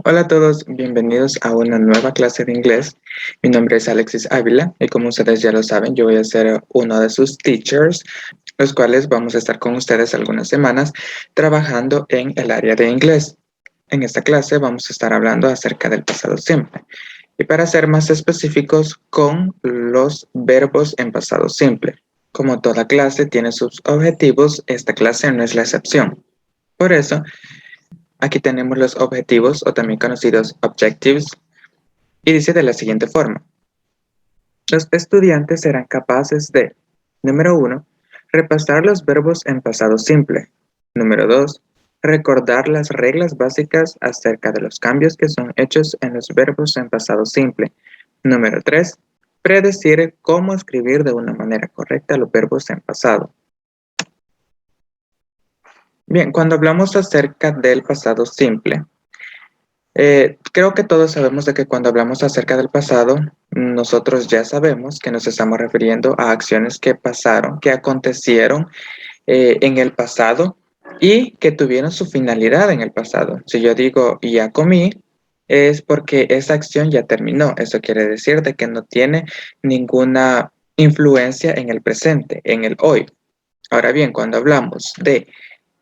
Hola a todos, bienvenidos a una nueva clase de inglés. Mi nombre es Alexis Ávila y como ustedes ya lo saben, yo voy a ser uno de sus teachers, los cuales vamos a estar con ustedes algunas semanas trabajando en el área de inglés. En esta clase vamos a estar hablando acerca del pasado simple y para ser más específicos con los verbos en pasado simple. Como toda clase tiene sus objetivos, esta clase no es la excepción. Por eso, aquí tenemos los objetivos o también conocidos objectives y dice de la siguiente forma. Los estudiantes serán capaces de, número 1, repasar los verbos en pasado simple. Número 2, recordar las reglas básicas acerca de los cambios que son hechos en los verbos en pasado simple. Número 3, predecir cómo escribir de una manera correcta los verbos en pasado. Bien, cuando hablamos acerca del pasado simple, creo que todos sabemos de que cuando hablamos acerca del pasado, nosotros ya sabemos que nos estamos refiriendo a acciones que pasaron, que acontecieron en el pasado y que tuvieron su finalidad en el pasado. Si yo digo ya comí, es porque esa acción ya terminó. Eso quiere decir de que no tiene ninguna influencia en el presente, en el hoy. Ahora bien, cuando hablamos de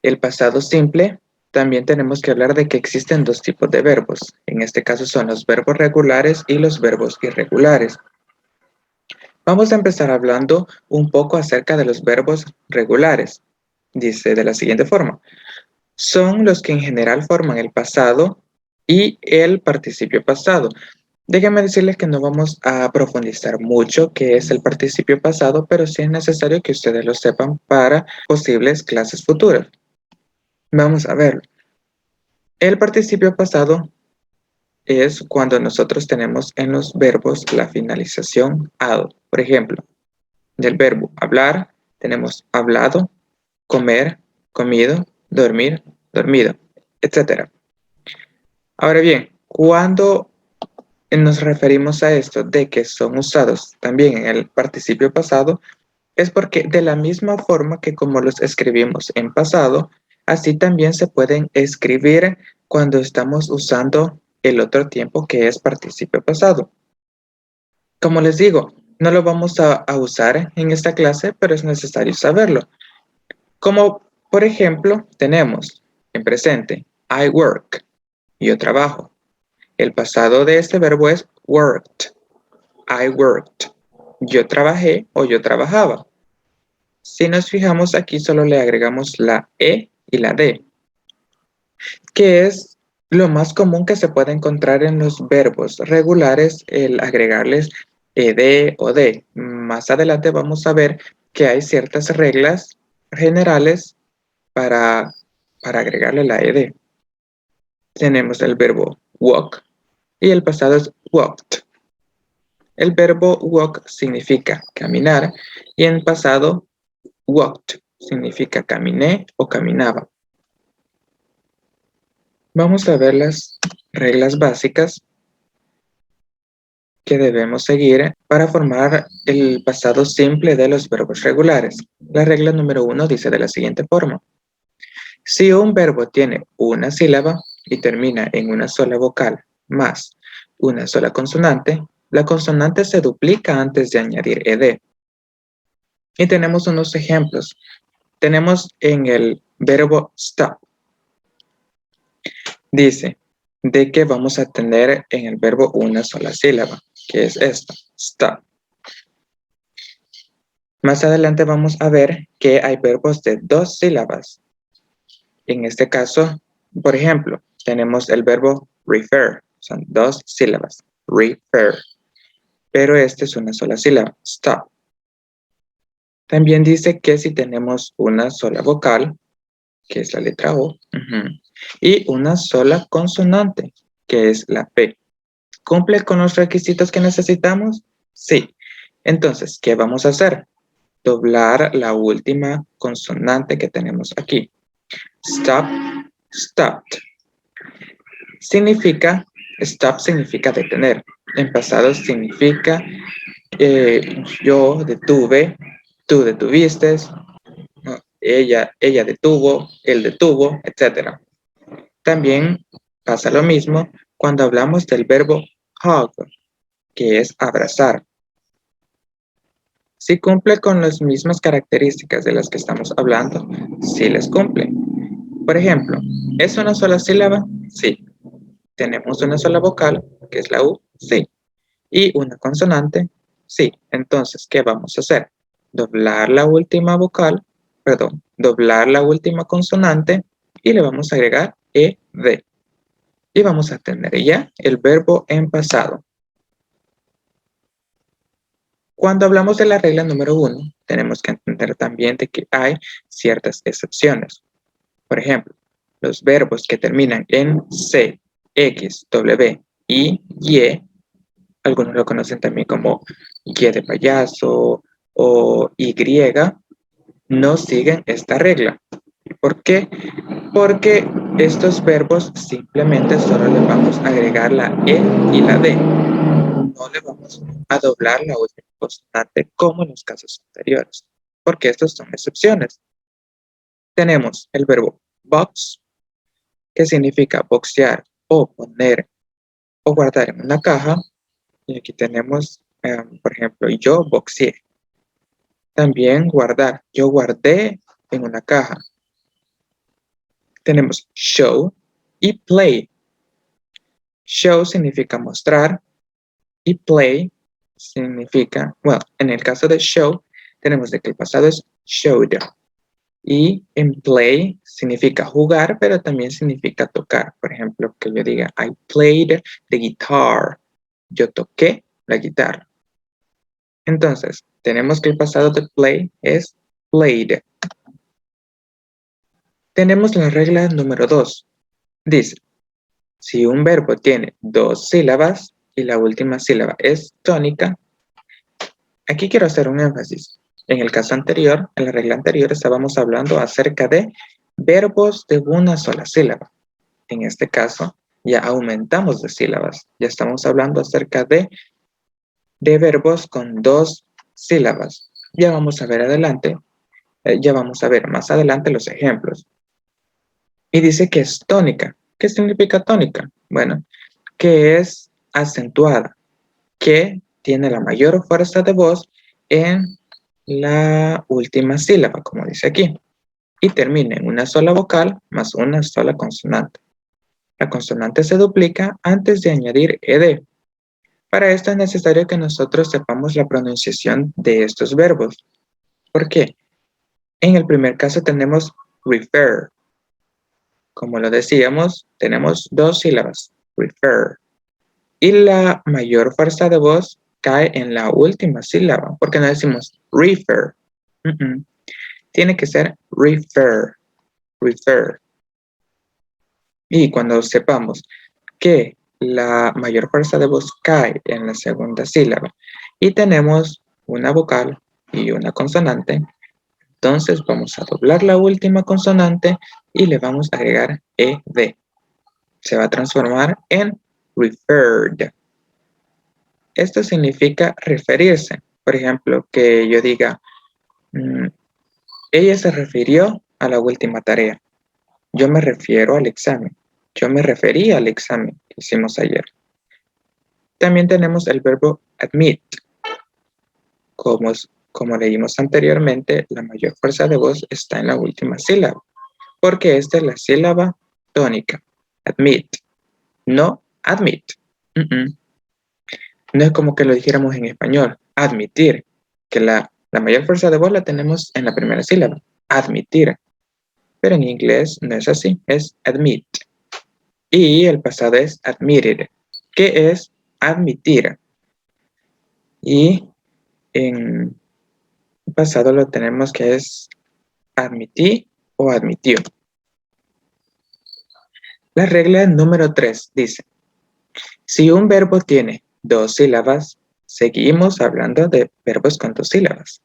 el pasado simple, también tenemos que hablar de que existen dos tipos de verbos. En este caso son los verbos regulares y los verbos irregulares. Vamos a empezar hablando un poco acerca de los verbos regulares. Dice de la siguiente forma. Son los que en general forman el pasado y el participio pasado. Déjenme decirles que no vamos a profundizar mucho qué es el participio pasado, pero sí es necesario que ustedes lo sepan para posibles clases futuras. Vamos a verlo. El participio pasado es cuando nosotros tenemos en los verbos la finalización ado. Por ejemplo, del verbo hablar tenemos hablado, comer, comido, dormir, dormido, etc. Ahora bien, cuando nos referimos a esto de que son usados también en el participio pasado, es porque de la misma forma que como los escribimos en pasado, así también se pueden escribir cuando estamos usando el otro tiempo que es participio pasado. Como les digo, no lo vamos a usar en esta clase, pero es necesario saberlo. Como por ejemplo, tenemos en presente, I work, yo trabajo. El pasado de este verbo es worked, I worked. Yo trabajé o yo trabajaba. Si nos fijamos aquí, solo le agregamos la E y la D, que es lo más común que se puede encontrar en los verbos regulares, el agregarles ed o d. Más adelante vamos a ver que hay ciertas reglas generales para agregarle la ed. Tenemos el verbo walk y el pasado es walked. El verbo walk significa caminar y en pasado walked significa caminé o caminaba. Vamos a ver las reglas básicas que debemos seguir para formar el pasado simple de los verbos regulares. La regla número 1 dice de la siguiente forma. Si un verbo tiene una sílaba y termina en una sola vocal más una sola consonante, la consonante se duplica antes de añadir ed. Y tenemos unos ejemplos. Tenemos en el verbo stop. Dice de que vamos a tener en el verbo una sola sílaba, que es esta, stop. Más adelante vamos a ver que hay verbos de dos sílabas. En este caso, por ejemplo, tenemos el verbo refer, son dos sílabas, refer, pero este es una sola sílaba, stop. También dice que si tenemos una sola vocal, que es la letra O, y una sola consonante, que es la P. ¿Cumple con los requisitos que necesitamos? Sí. Entonces, ¿qué vamos a hacer? Doblar la última consonante que tenemos aquí. Stop, stopped. Stop significa detener. En pasado significa yo detuve, tú detuviste, ella detuvo, él detuvo, etc. También Pasa lo mismo cuando hablamos del verbo hug, que es abrazar. Si cumple con las mismas características de las que estamos hablando, sí les cumple. Por ejemplo, ¿es una sola sílaba? Sí. ¿Tenemos una sola vocal, que es la U? Sí. ¿Y una consonante? Sí. Entonces, ¿qué vamos a hacer? Doblar la última vocal, perdón, doblar la última consonante y le vamos a agregar ED. Y vamos a tener ya el verbo en pasado. Cuando hablamos de la regla número 1, tenemos que entender también de que hay ciertas excepciones. Por ejemplo, los verbos que terminan en C, X, W y Y, algunos lo conocen también como Y de payaso o Y, no siguen esta regla. ¿Por qué? Porque estos verbos simplemente solo le vamos a agregar la E y la D. No le vamos a doblar la última consonante como en los casos anteriores, porque estas son excepciones. Tenemos el verbo box, que significa boxear o poner o guardar en una caja. Y aquí tenemos, por ejemplo, yo boxeé. También guardar, yo guardé en una caja. Tenemos show y play. Show significa mostrar y play significa, bueno, en el caso de show, tenemos de que el pasado es showed. Y en play significa jugar, pero también significa tocar. Por ejemplo, que yo diga, I played the guitar. Yo toqué la guitarra. Entonces, tenemos que el pasado de play es played. Tenemos la regla número 2. Dice, si un verbo tiene 2 sílabas y la última sílaba es tónica, aquí quiero hacer un énfasis. En el caso anterior, en la regla anterior, estábamos hablando acerca de verbos de una sola sílaba. En este caso, ya aumentamos de sílabas. Ya estamos hablando acerca de verbos con 2 sílabas. Ya vamos a ver adelante, ya vamos a ver más adelante los ejemplos. Y dice que es tónica. ¿Qué significa tónica? Bueno, que es acentuada, que tiene la mayor fuerza de voz en la última sílaba, como dice aquí, y termina en una sola vocal más una sola consonante. La consonante se duplica antes de añadir ed. Para esto es necesario que nosotros sepamos la pronunciación de estos verbos. ¿Por qué? En el primer caso tenemos refer. Como lo decíamos, tenemos 2 sílabas, refer. Y la mayor fuerza de voz cae en la última sílaba, porque no decimos refer. Tiene que ser refer, refer. Y cuando sepamos que la mayor fuerza de voz cae en la segunda sílaba y tenemos una vocal y una consonante, entonces vamos a doblar la última consonante y le vamos a agregar ed. Se va a transformar en referred. Esto significa referirse. Por ejemplo, que yo diga, ella se refirió a la última tarea. Yo me refiero al examen. Yo me referí al examen que hicimos ayer. También tenemos el verbo admit. Como leímos anteriormente, la mayor fuerza de voz está en la última sílaba, porque esta es la sílaba tónica. Admit. No admit. No es como que lo dijéramos en español, admitir, que la mayor fuerza de voz la tenemos en la primera sílaba, admitir. Pero en inglés no es así, es admit. Y el pasado es admitted, que es admitir. Y en pasado lo tenemos que es admití o admitió. La regla número 3 dice, si un verbo tiene 2 sílabas, seguimos hablando de verbos con 2 sílabas.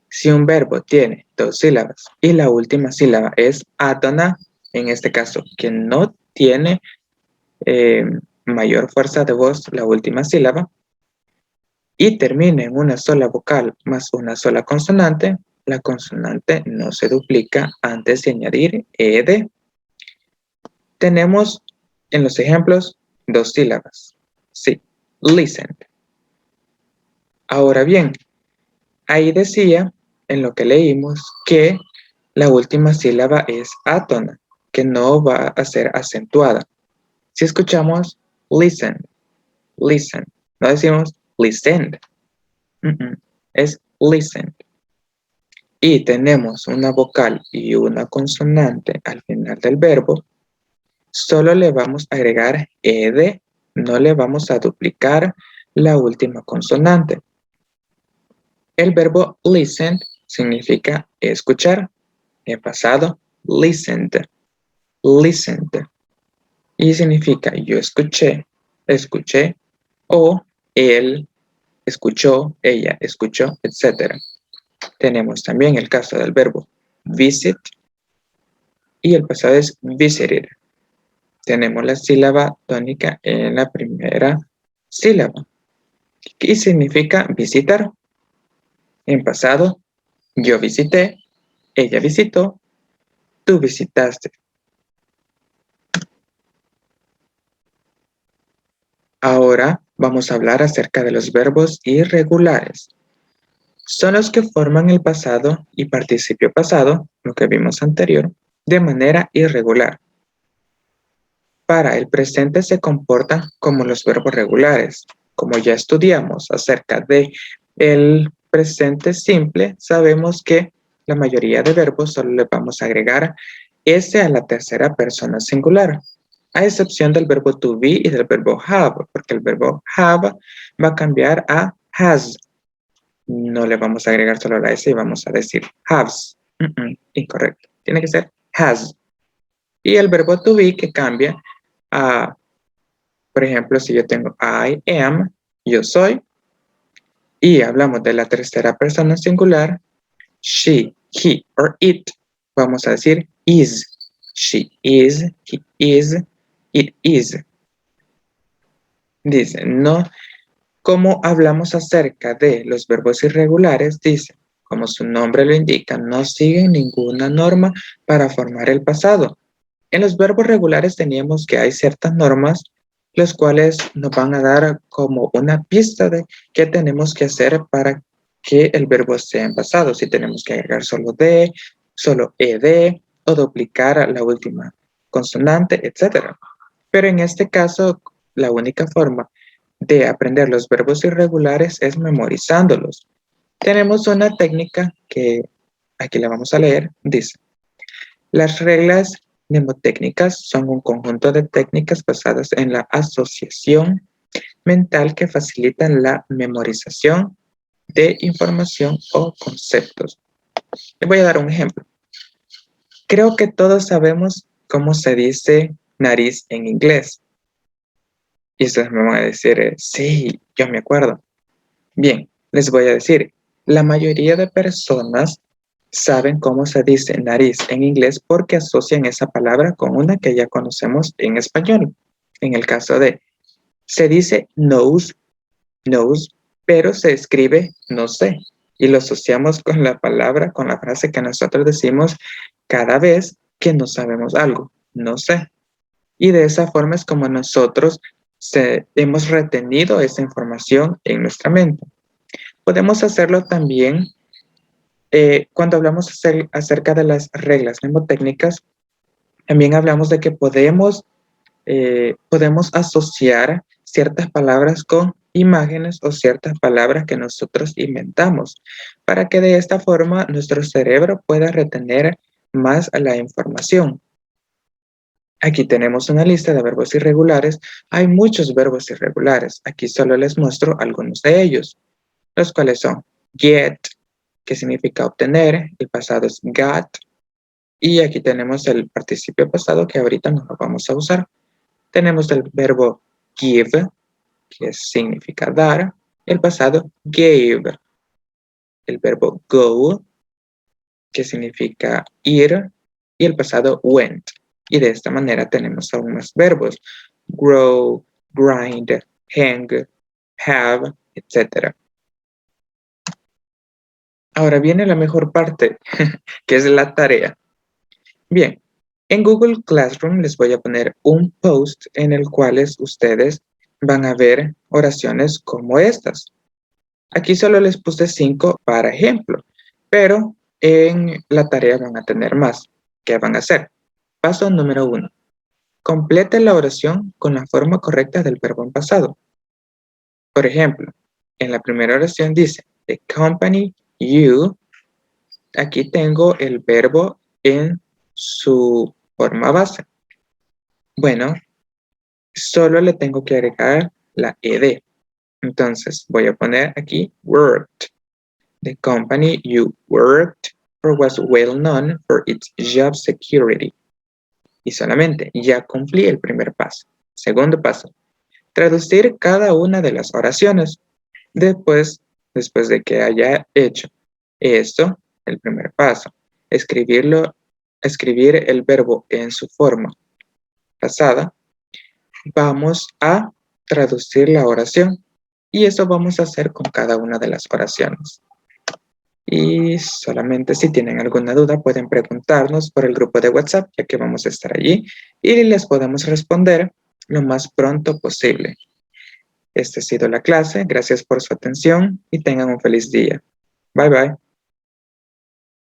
Si un verbo tiene 2 sílabas y la última sílaba es átona, en este caso, que no tiene mayor fuerza de voz la última sílaba, y termina en una sola vocal más una sola consonante, la consonante no se duplica antes de añadir ed. Tenemos En los ejemplos, 2 sílabas. Sí, listened. Ahora bien, ahí decía, en lo que leímos, que la última sílaba es átona, que no va a ser acentuada. Si escuchamos listen, listen, no decimos listened, es listened. Y tenemos una vocal y una consonante al final del verbo, solo le vamos a agregar ed, no le vamos a duplicar la última consonante. El verbo listen significa escuchar. En pasado, listened, listened. Y significa yo escuché, escuché, o él escuchó, ella escuchó, etc. Tenemos también el caso del verbo visit y el pasado es visited. Tenemos la sílaba tónica en la primera sílaba y significa visitar. En pasado, yo visité, ella visitó, tú visitaste. Ahora vamos a hablar acerca de los verbos irregulares. Son los que forman el pasado y participio pasado, lo que vimos anterior, de manera irregular. Para el presente se comportan como los verbos regulares. Como ya estudiamos acerca de el presente simple, sabemos que la mayoría de verbos solo le vamos a agregar S a la tercera persona singular, a excepción del verbo to be y del verbo have, porque el verbo have va a cambiar a has. No le vamos a agregar solo la S y vamos a decir haves. Incorrecto. Tiene que ser has. Y el verbo to be que cambia a, por ejemplo, si yo tengo I am, yo soy, y hablamos de la tercera persona singular, she, he or it, vamos a decir is. She is, he is, it is. Dice, no, como hablamos acerca de los verbos irregulares, dice, como su nombre lo indica, no siguen ninguna norma para formar el pasado. En los verbos regulares teníamos que hay ciertas normas, los cuales nos van a dar como una pista de qué tenemos que hacer para que el verbo sea en pasado. Si tenemos que agregar solo de, solo ed, o duplicar la última consonante, etc. Pero en este caso, la única forma de aprender los verbos irregulares es memorizándolos. Tenemos una técnica que aquí la vamos a leer, dice, las reglas mnemotécnicas son un conjunto de técnicas basadas en la asociación mental que facilitan la memorización de información o conceptos. Les voy a dar un ejemplo. Creo que todos sabemos cómo se dice nariz en inglés. Y ustedes me van a decir, sí, yo me acuerdo. Bien, les voy a decir, la mayoría de personas saben cómo se dice nariz en inglés porque asocian esa palabra con una que ya conocemos en español. En el caso de, se dice nose, nose, pero se escribe no sé. Y lo asociamos con la palabra, con la frase que nosotros decimos cada vez que no sabemos algo, no sé. Y de esa forma es como nosotros hemos retenido esa información en nuestra mente. Podemos hacerlo también cuando hablamos acerca de las reglas mnemotécnicas. También hablamos de que podemos asociar ciertas palabras con imágenes o ciertas palabras que nosotros inventamos para que de esta forma nuestro cerebro pueda retener más la información. Aquí tenemos una lista de verbos irregulares. Hay muchos verbos irregulares. Aquí solo les muestro algunos de ellos, los cuales son get, que significa obtener, el pasado es got, y aquí tenemos el participio pasado que ahorita no lo vamos a usar. Tenemos el verbo give, que significa dar, el pasado gave, el verbo go, que significa ir, y el pasado went. Y de esta manera tenemos aún más verbos, grow, grind, hang, have, etc. Ahora viene la mejor parte, que es la tarea. Bien, En Google Classroom les voy a poner un post en el cual ustedes van a ver oraciones como estas. Aquí solo les puse 5 para ejemplo, pero en la tarea van a tener más. ¿Qué van a hacer? Paso número 1. Complete la oración con la forma correcta del verbo en pasado. Por ejemplo, en la primera oración dice, the company you. Aquí tengo el verbo en su forma base. Bueno, solo le tengo que agregar la ed. Entonces voy a poner aquí worked. The company you worked for was well known for its job security. Y solamente ya cumplí el primer paso. Segundo paso, traducir cada una de las oraciones. Después de que haya hecho esto, el primer paso, escribir el verbo en su forma pasada, vamos a traducir la oración. Y eso vamos a hacer con cada una de las oraciones. Y solamente si tienen alguna duda pueden preguntarnos por el grupo de WhatsApp, ya que vamos a estar allí y les podemos responder lo más pronto posible. Esta ha sido la clase, gracias por su atención y tengan un feliz día. Bye bye.